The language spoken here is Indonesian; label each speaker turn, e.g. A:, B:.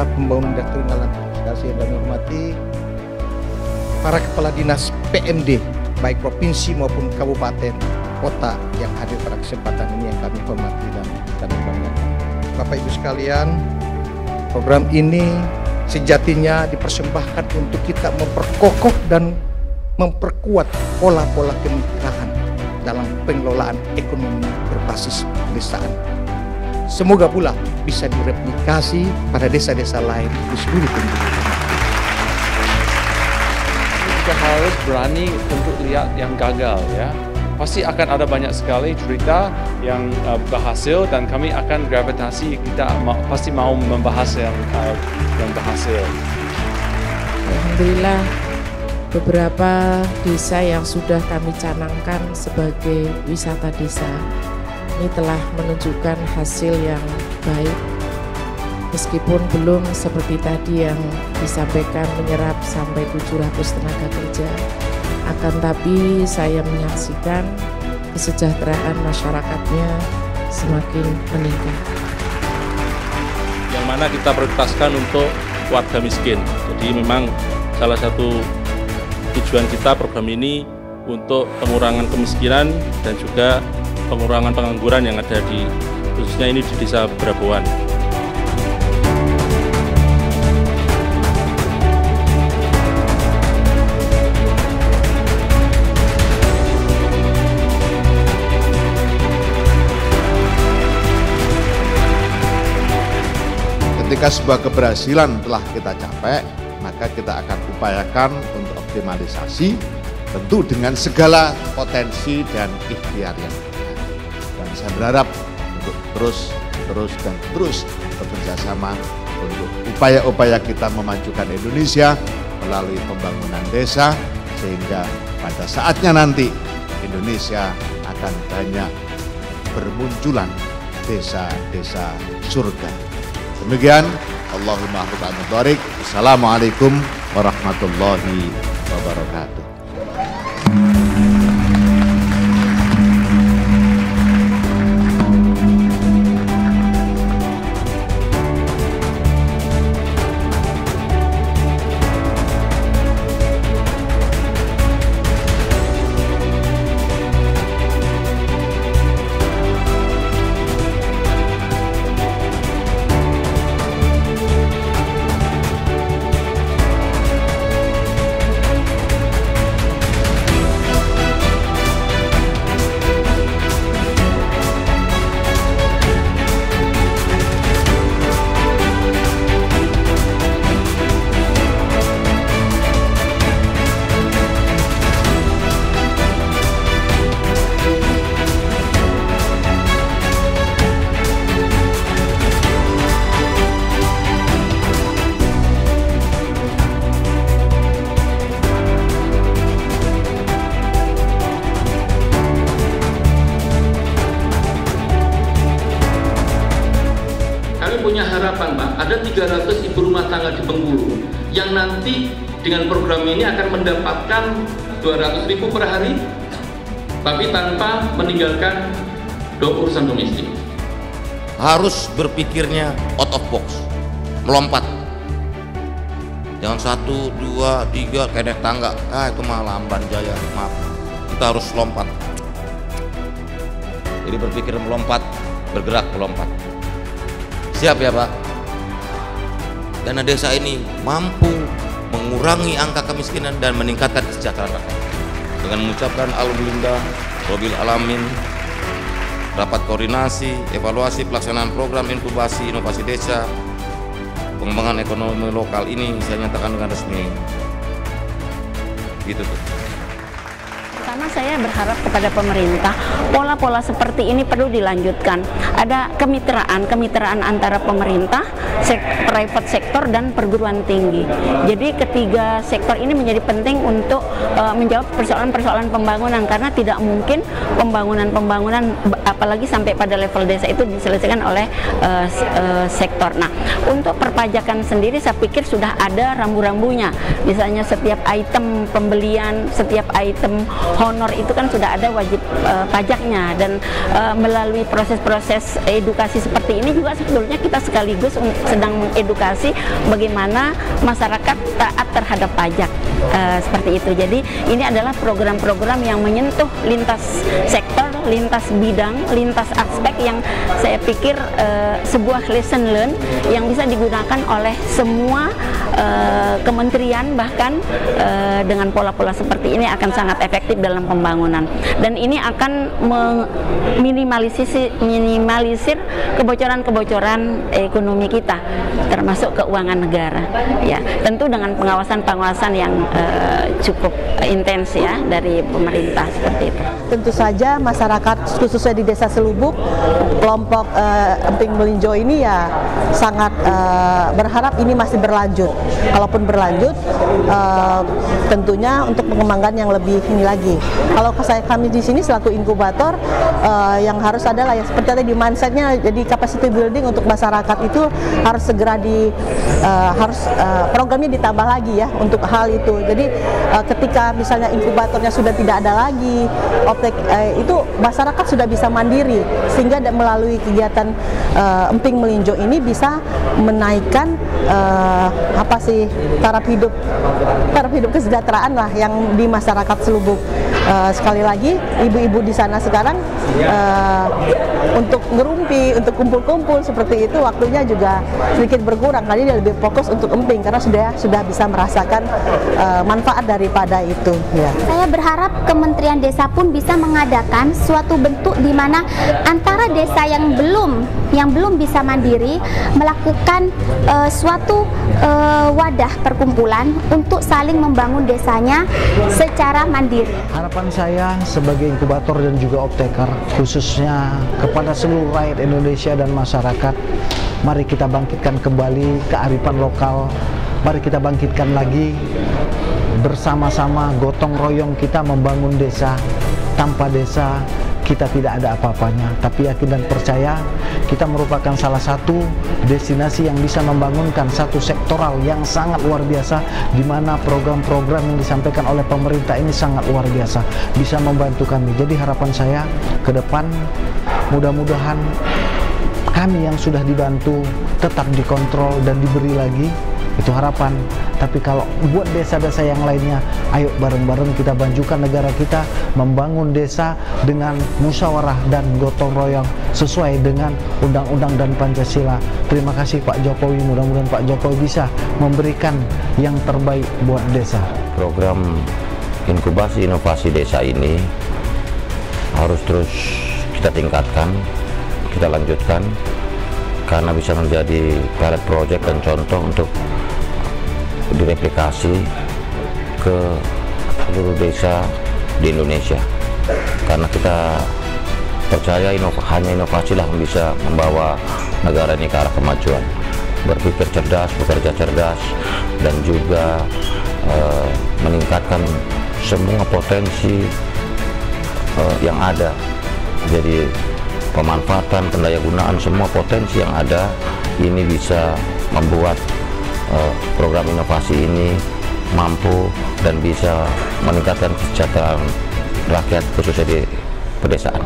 A: Desa Pembangunan Daerah Terindah yang kami hormati, para kepala dinas PMD baik provinsi maupun kabupaten kota yang hadir pada kesempatan ini yang kami hormati dan kami banggakan. Bapak Ibu sekalian, program ini sejatinya dipersembahkan untuk kita memperkokoh dan memperkuat pola-pola kemitraan dalam pengelolaan ekonomi berbasis pedesaan. Semoga pula bisa direplikasi pada desa-desa lain di seluruh penjuru.
B: Kita harus berani untuk lihat yang gagal, ya. Pasti akan ada banyak sekali cerita yang berhasil dan kami akan gravitasi, kita pasti mau membahas yang berhasil.
C: Alhamdulillah, beberapa desa yang sudah kami canangkan sebagai wisata desa ini telah menunjukkan hasil yang baik, meskipun belum seperti tadi yang disampaikan menyerap sampai 700 tenaga kerja, akan tapi saya menyaksikan kesejahteraan masyarakatnya semakin meningkat.
D: Yang mana kita prioritaskan untuk warga miskin. Jadi memang salah satu tujuan kita program ini untuk pengurangan kemiskinan dan juga pengurangan pengangguran yang ada di khususnya ini di Desa Braboan.
E: Ketika sebuah keberhasilan telah kita capai, maka kita akan upayakan untuk optimalisasi, tentu dengan segala potensi dan ikhtiar yang ada. Dan saya berharap untuk terus bekerja sama untuk upaya-upaya kita memajukan Indonesia melalui pembangunan desa, sehingga pada saatnya nanti Indonesia akan banyak bermunculan desa-desa surga. Demikian, Allahumma a'lam. Assalamualaikum warahmatullahi wabarakatuh.
F: Punya harapan, Pak, ada 300 ibu rumah tangga di Bengkulu yang nanti dengan program ini akan mendapatkan 200.000 per hari, tapi tanpa meninggalkan urusan domestik.
G: Harus berpikirnya out of box, melompat. Jangan 1, 2, 3 kayak naik tangga, itu mah lamban jaya, maaf. Kita harus lompat. Jadi berpikir melompat, bergerak melompat. Siap ya Pak? Dana desa ini mampu mengurangi angka kemiskinan dan meningkatkan kesejahteraan rakyat. Dengan mengucapkan alhamdulillah rabbil alamin, rapat koordinasi, evaluasi pelaksanaan program inkubasi inovasi desa, pengembangan ekonomi lokal ini saya nyatakan dengan resmi. Gitu tuh.
H: Pertama, saya berharap kepada pemerintah pola-pola seperti ini perlu dilanjutkan. Ada kemitraan antara pemerintah, private sektor dan perguruan tinggi. Jadi ketiga sektor ini menjadi penting untuk menjawab persoalan-persoalan pembangunan, karena tidak mungkin pembangunan apalagi sampai pada level desa itu diselesaikan oleh sektor. Nah, untuk perpajakan sendiri saya pikir sudah ada rambu-rambunya. Misalnya setiap item pembelian, setiap item honor honor itu kan sudah ada wajib pajaknya, dan melalui proses-proses edukasi seperti ini juga sebetulnya kita sekaligus sedang mengedukasi bagaimana masyarakat taat terhadap pajak, seperti itu. Jadi ini adalah program-program yang menyentuh lintas sektor, lintas bidang, lintas aspek yang saya pikir sebuah lesson learn yang bisa digunakan oleh semua kementerian, bahkan dengan pola-pola seperti ini akan sangat efektif dalam pembangunan, dan ini akan minimalisir kebocoran-kebocoran ekonomi kita, termasuk keuangan negara. Ya, tentu dengan pengawasan-pengawasan yang cukup intens ya dari pemerintah, seperti itu.
I: Tentu saja masyarakat khususnya di Desa Selubuk, kelompok Emping Melinjo ini ya sangat berharap ini masih berlanjut. Kalaupun berlanjut, tentunya untuk pengembangan yang lebih ini lagi. Kalau kami di sini selaku inkubator, yang harus adalah ya seperti tadi di mindsetnya, jadi capacity building untuk masyarakat itu harus segera programnya ditambah lagi ya untuk hal itu. Jadi ketika misalnya inkubatornya sudah tidak ada lagi, itu masyarakat sudah bisa mandiri, sehingga melalui kegiatan Emping Melinjo ini bisa menaikkan taraf hidup kesejahteraan lah yang di masyarakat Selubuk. Sekali lagi, ibu-ibu di sana sekarang untuk ngerumpi, untuk kumpul-kumpul seperti itu waktunya juga sedikit berkurang, kali dia lebih fokus untuk emping karena sudah bisa merasakan manfaat daripada itu. Ya.
J: Saya berharap Kementerian Desa pun bisa mengadakan suatu bentuk di mana antara desa yang belum bisa mandiri melakukan suatu wadah perkumpulan untuk saling membangun desanya secara mandiri.
K: Harapan saya sebagai inkubator dan juga optaker, khususnya kepada seluruh rakyat Indonesia dan masyarakat, mari kita bangkitkan kembali kearifan lokal, mari kita bangkitkan lagi bersama-sama, gotong royong kita membangun desa. Tanpa desa kita tidak ada apa-apanya, tapi yakin dan percaya kita merupakan salah satu destinasi yang bisa membangunkan satu sektoral yang sangat luar biasa, di mana program-program yang disampaikan oleh pemerintah ini sangat luar biasa, bisa membantu kami. Jadi harapan saya ke depan, mudah-mudahan kami yang sudah dibantu tetap dikontrol dan diberi lagi, itu harapan. Tapi kalau buat desa-desa yang lainnya, ayo bareng-bareng kita majukan negara kita, membangun desa dengan musyawarah dan gotong royong sesuai dengan undang-undang dan Pancasila. Terima kasih Pak Jokowi, mudah-mudahan Pak Jokowi bisa memberikan yang terbaik buat desa.
G: Program inkubasi inovasi desa ini harus terus kita tingkatkan, kita lanjutkan, karena bisa menjadi pilot project dan contoh untuk direplikasi ke seluruh desa di Indonesia, karena kita percaya hanya inovasi lah yang bisa membawa negara ini ke arah kemajuan. Berpikir cerdas, bekerja cerdas, dan juga meningkatkan semua potensi yang ada. Jadi pemanfaatan, pendayagunaan semua potensi yang ada ini bisa membuat program inovasi ini mampu dan bisa meningkatkan kesejahteraan rakyat khususnya di pedesaan.